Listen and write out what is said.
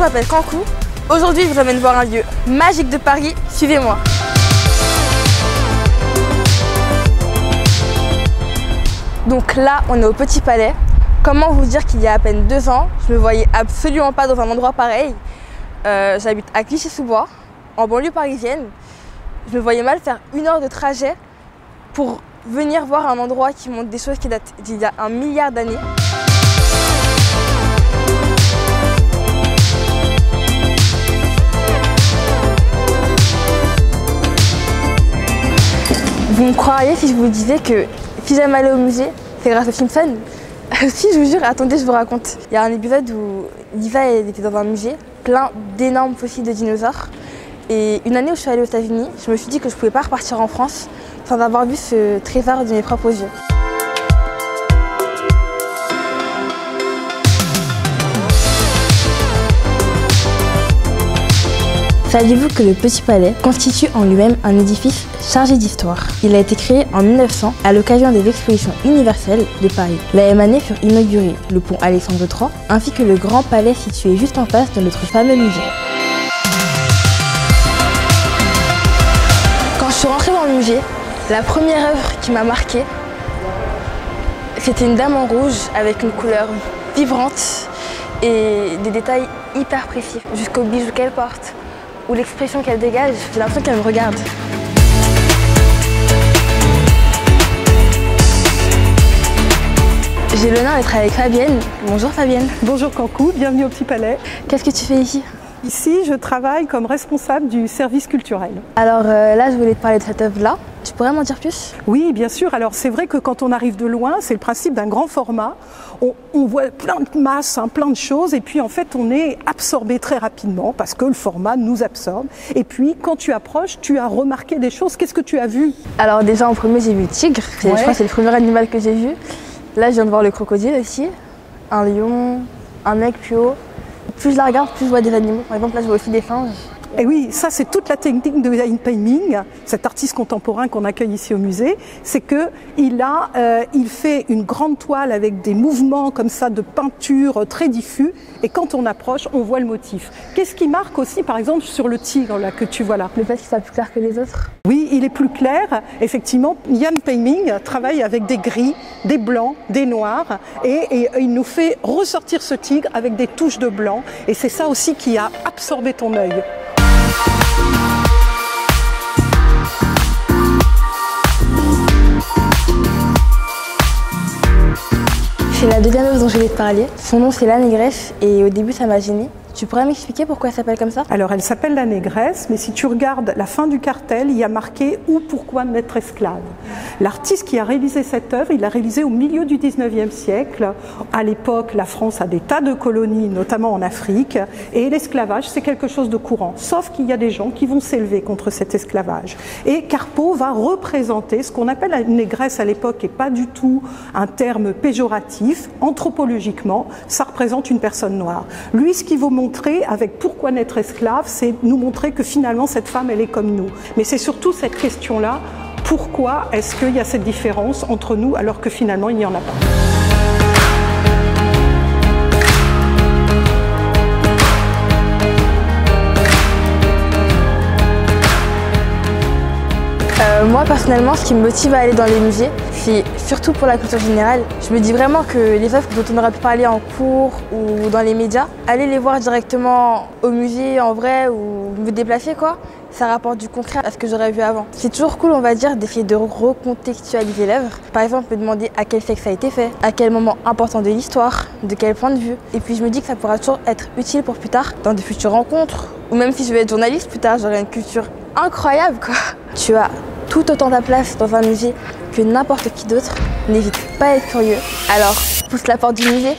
m'appelle Kankou. Aujourd'hui, je vous emmène voir un lieu magique de Paris. Suivez-moi. Donc là, on est au Petit Palais. Comment vous dire qu'il y a à peine 2 ans, je me voyais absolument pas dans un endroit pareil. J'habite à Clichy-sous-Bois, en banlieue parisienne. Je me voyais mal faire 1 heure de trajet pour venir voir un endroit qui montre des choses qui datent d'il y a 1 milliard d'années. Vous me croiriez si je vous disais que si j'aime aller au musée, c'est grâce aux Simpsons? Si, je vous jure, attendez, je vous raconte. Il y a un épisode où Lisa était dans un musée, plein d'énormes fossiles de dinosaures. Et une année où je suis allée aux États-Unis, je me suis dit que je ne pouvais pas repartir en France sans avoir vu ce trésor de mes propres yeux. Saviez-vous que le Petit Palais constitue en lui-même un édifice chargé d'histoire? Il a été créé en 1900 à l'occasion des expositions universelles de Paris. La même année furent inaugurés le pont Alexandre III ainsi que le Grand Palais situé juste en face de notre fameux musée. Quand je suis rentrée dans le musée, la première œuvre qui m'a marquée, c'était une dame en rouge avec une couleur vibrante et des détails hyper précis, jusqu'aux bijoux qu'elle porte ou l'expression qu'elle dégage, j'ai l'impression qu'elle me regarde. J'ai l'honneur d'être avec Fabienne. Bonjour Fabienne. Bonjour Kankou, bienvenue au Petit Palais. Qu'est-ce que tu fais ici? Ici, je travaille comme responsable du service culturel. Alors là, je voulais te parler de cette œuvre-là. Tu pourrais m'en dire plus? Oui, bien sûr. Alors c'est vrai que quand on arrive de loin, c'est le principe d'un grand format. On voit plein de masses, plein de choses, et puis en fait on est absorbé très rapidement parce que le format nous absorbe. Et puis quand tu approches, tu as remarqué des choses. Qu'est-ce que tu as vu? Alors déjà en premier, j'ai vu le tigre. Je crois que c'est le premier animal que j'ai vu. Là, je viens de voir le crocodile aussi, un lion, un aigle plus haut. Plus je la regarde, plus je vois des animaux. Par exemple, là, je vois aussi des singes. Et oui, ça c'est toute la technique de Ian Paiming, cet artiste contemporain qu'on accueille ici au musée, c'est que il fait une grande toile avec des mouvements comme ça de peinture très diffus, et quand on approche, on voit le motif. Qu'est-ce qui marque aussi, par exemple, sur le tigre là, que tu vois là? Le fait qu'il soit plus clair que les autres. Oui, il est plus clair. Effectivement, Ian Paiming travaille avec des gris, des blancs, des noirs, et il nous fait ressortir ce tigre avec des touches de blanc, et c'est ça aussi qui a absorbé ton œil. C'est la deuxième œuvre dont je voulais te parler. Son nom c'est La Négresse et au début ça m'a gênée. Tu pourrais m'expliquer pourquoi elle s'appelle comme ça? Alors elle s'appelle La Négresse, mais si tu regardes la fin du cartel, il y a marqué « Ou pourquoi naître esclave ». L'artiste qui a réalisé cette œuvre, il l'a réalisée au milieu du 19e siècle. À l'époque, la France a des tas de colonies, notamment en Afrique, et l'esclavage c'est quelque chose de courant. Sauf qu'il y a des gens qui vont s'élever contre cet esclavage. Et Carpeaux va représenter ce qu'on appelle une négresse à l'époque, et pas du tout un terme péjoratif. Anthropologiquement, ça représente une personne noire. Lui, ce qu'il veut montrer avec Pourquoi naître esclave, c'est nous montrer que finalement cette femme elle est comme nous. Mais c'est surtout cette question-là, pourquoi est-ce qu'il y a cette différence entre nous alors que finalement il n'y en a pas? Moi personnellement, ce qui me motive à aller dans les musées, c'est surtout pour la culture générale. Je me dis vraiment que les œuvres dont on aurait pu parler en cours ou dans les médias, aller les voir directement au musée en vrai ou me déplacer quoi, ça rapporte du concret à ce que j'aurais vu avant. C'est toujours cool, on va dire, d'essayer de recontextualiser l'œuvre. Par exemple, on peut demander à quel siècle ça a été fait, à quel moment important de l'histoire, de quel point de vue. Et puis je me dis que ça pourra toujours être utile pour plus tard, dans de futures rencontres. Ou même si je veux être journaliste plus tard, j'aurai une culture incroyable quoi. Tu as tout autant ta place dans un musée que n'importe qui d'autre. N'hésite pas à être curieux. Alors, pousse la porte du musée.